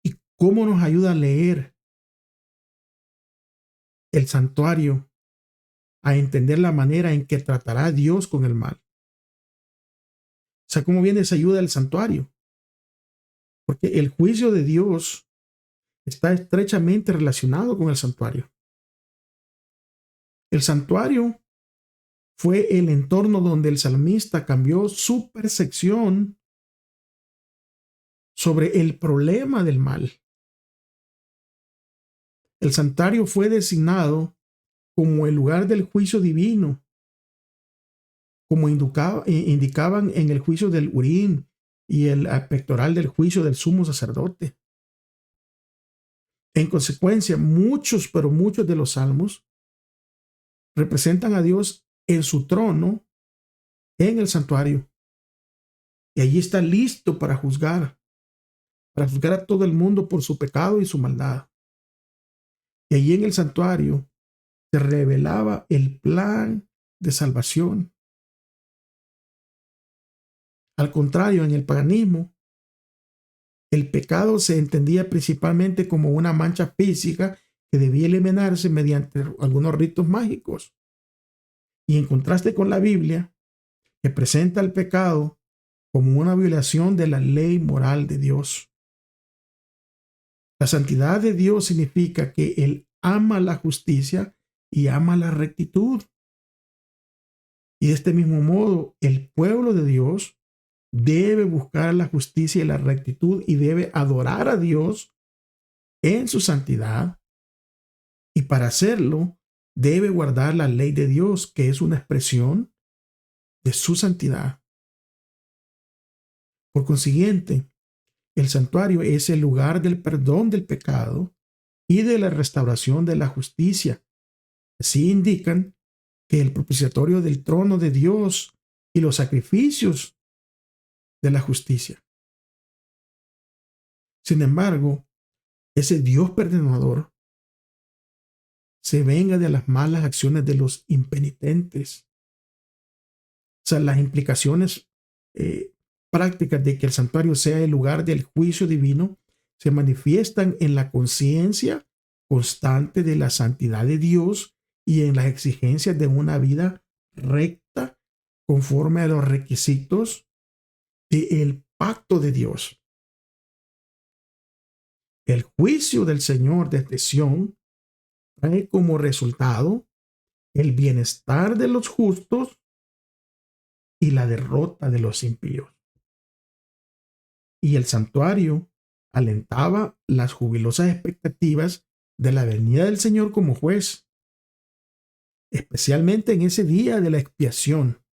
¿Y cómo nos ayuda a leer el santuario, a entender la manera en que tratará Dios con el mal? O sea, ¿cómo viene esa ayuda del santuario? Porque el juicio de Dios está estrechamente relacionado con el santuario. El santuario fue el entorno donde el salmista cambió su percepción sobre el problema del mal. El santuario fue designado como el lugar del juicio divino, como indicaban en el juicio del Urim y el pectoral del juicio del sumo sacerdote. En consecuencia, muchos de los salmos representan a Dios en su trono, en el santuario. Y allí está listo para juzgar a todo el mundo por su pecado y su maldad. Y allí en el santuario se revelaba el plan de salvación. Al contrario, en el paganismo, el pecado se entendía principalmente como una mancha física que debía eliminarse mediante algunos ritos mágicos. Y en contraste con la Biblia, que presenta el pecado como una violación de la ley moral de Dios. La santidad de Dios significa que Él ama la justicia y ama la rectitud. Y de este mismo modo, el pueblo de Dios debe buscar la justicia y la rectitud y debe adorar a Dios en su santidad. Y para hacerlo, debe guardar la ley de Dios, que es una expresión de su santidad. Por consiguiente, El santuario es el lugar del perdón del pecado y de la restauración de la justicia. Así indican que el propiciatorio del trono de Dios y los sacrificios de la justicia. Sin embargo, ese Dios perdonador se venga de las malas acciones de los impenitentes. O sea, las implicaciones prácticas de que el santuario sea el lugar del juicio divino se manifiestan en la conciencia constante de la santidad de Dios y en las exigencias de una vida recta conforme a los requisitos del pacto de Dios. El juicio del Señor desde Sión trae como resultado el bienestar de los justos y la derrota de los impíos. Y el santuario alentaba las jubilosas expectativas de la venida del Señor como juez, especialmente en ese día de la expiación.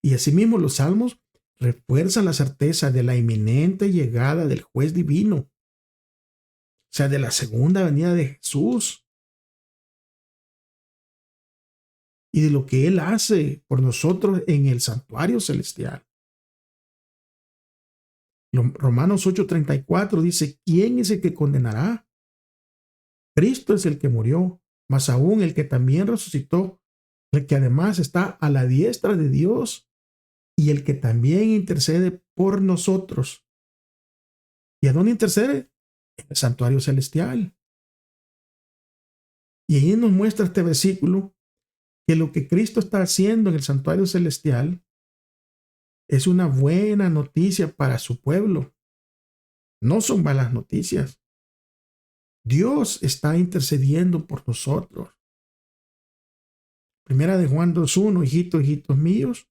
Y asimismo los salmos refuerzan la certeza de la inminente llegada del juez divino, o sea, de la segunda venida de Jesús y de lo que Él hace por nosotros en el santuario celestial. Romanos 8:34 dice: ¿quién es el que condenará? Cristo es el que murió, más aún el que también resucitó, el que además está a la diestra de Dios y el que también intercede por nosotros. ¿Y a dónde intercede? En el santuario celestial. Y ahí nos muestra este versículo que lo que Cristo está haciendo en el santuario celestial es una buena noticia para su pueblo. No son malas noticias. Dios está intercediendo por nosotros. Primera de Juan 2:1, hijitos míos,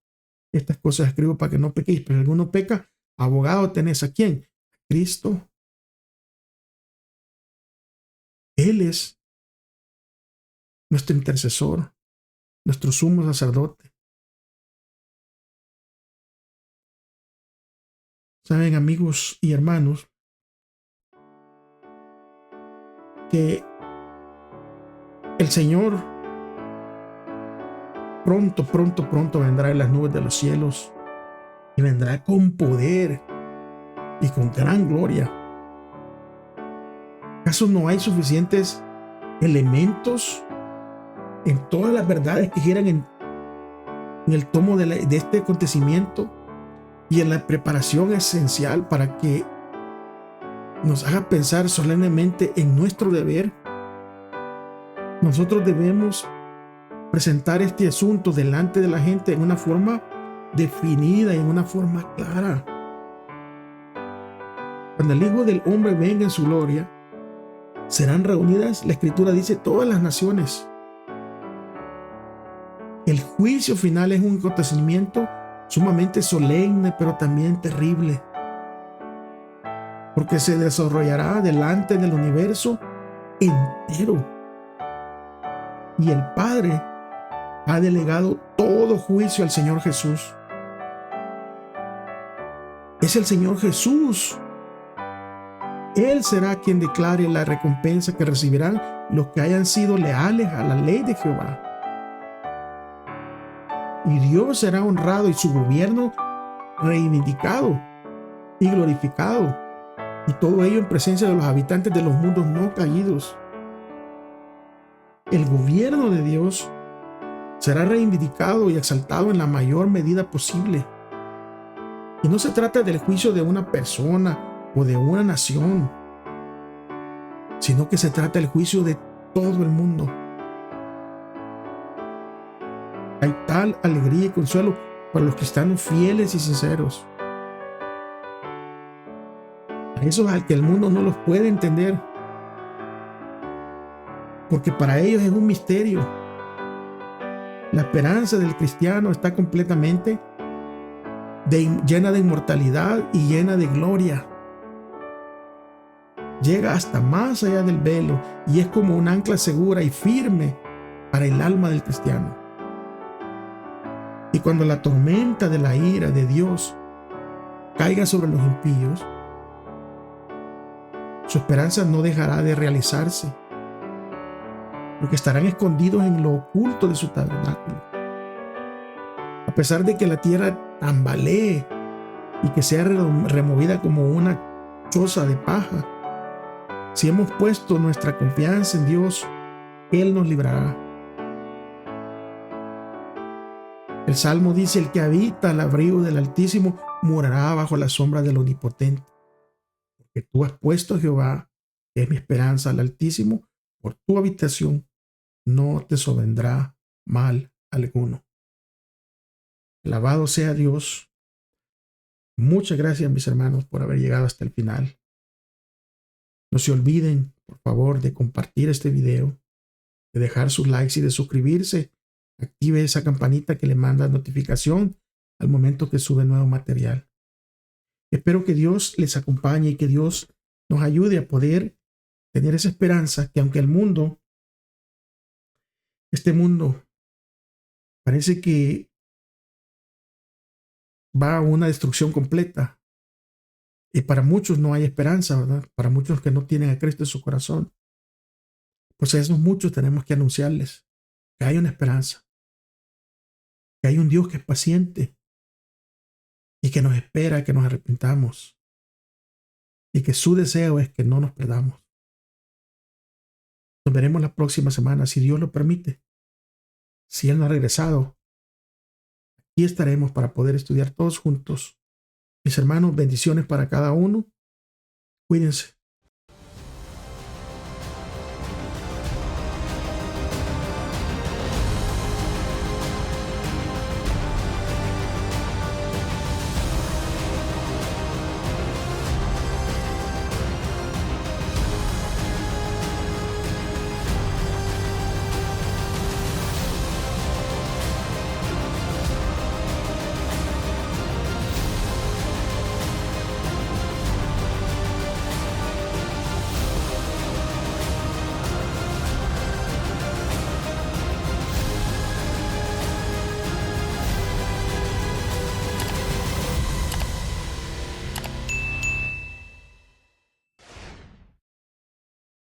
estas cosas escribo para que no pequéis, pero si alguno peca, abogado tenés ¿a quién? A Cristo. Él es nuestro intercesor, nuestro sumo sacerdote. Saben, amigos y hermanos, que el Señor pronto vendrá en las nubes de los cielos y vendrá con poder y con gran gloria. ¿Acaso no hay suficientes elementos en todas las verdades que giran en el tomo de este acontecimiento y en la preparación esencial para que nos haga pensar solemnemente en nuestro deber? Nosotros debemos presentar este asunto delante de la gente en una forma definida y en una forma clara. Cuando el Hijo del Hombre venga en su gloria, serán reunidas, la Escritura dice, todas las naciones. El juicio final es un acontecimiento sumamente solemne, pero también terrible, porque se desarrollará delante del universo entero. Y el Padre ha delegado todo juicio al Señor Jesús. Es el Señor Jesús. Él será quien declare la recompensa que recibirán los que hayan sido leales a la ley de Jehová. Y Dios será honrado y su gobierno reivindicado y glorificado. Y todo ello en presencia de los habitantes de los mundos no caídos. El gobierno de Dios será reivindicado y exaltado en la mayor medida posible. Y no se trata del juicio de una persona o de una nación, sino que se trata del juicio de todo el mundo. Hay tal alegría y consuelo para los cristianos fieles y sinceros. A esos al que el mundo no los puede entender, porque para ellos es un misterio. La esperanza del cristiano está completamente llena de inmortalidad y llena de gloria. Llega hasta más allá del velo y es como un ancla segura y firme para el alma del cristiano. Y cuando la tormenta de la ira de Dios caiga sobre los impíos, su esperanza no dejará de realizarse, porque estarán escondidos en lo oculto de su tabernáculo. A pesar de que la tierra tambalee y que sea removida como una choza de paja, si hemos puesto nuestra confianza en Dios, Él nos librará. El Salmo dice: el que habita al abrigo del Altísimo morará bajo la sombra del Omnipotente. Porque tú has puesto, Jehová, que es mi esperanza, al Altísimo, por tu habitación no te sobrevendrá mal alguno. Alabado sea Dios. Muchas gracias, mis hermanos, por haber llegado hasta el final. No se olviden, por favor, de compartir este video, de dejar sus likes y de suscribirse. Active esa campanita que le manda notificación al momento que sube nuevo material. Espero que Dios les acompañe y que Dios nos ayude a poder tener esa esperanza que aunque este mundo parece que va a una destrucción completa y para muchos no hay esperanza, ¿verdad? Para muchos que no tienen a Cristo en su corazón, pues a esos muchos tenemos que anunciarles que hay una esperanza, que hay un Dios que es paciente y que nos espera que nos arrepintamos y que su deseo es que no nos perdamos. Nos veremos la próxima semana, si Dios lo permite. Si Él no ha regresado, aquí estaremos para poder estudiar todos juntos. Mis hermanos, bendiciones para cada uno. Cuídense.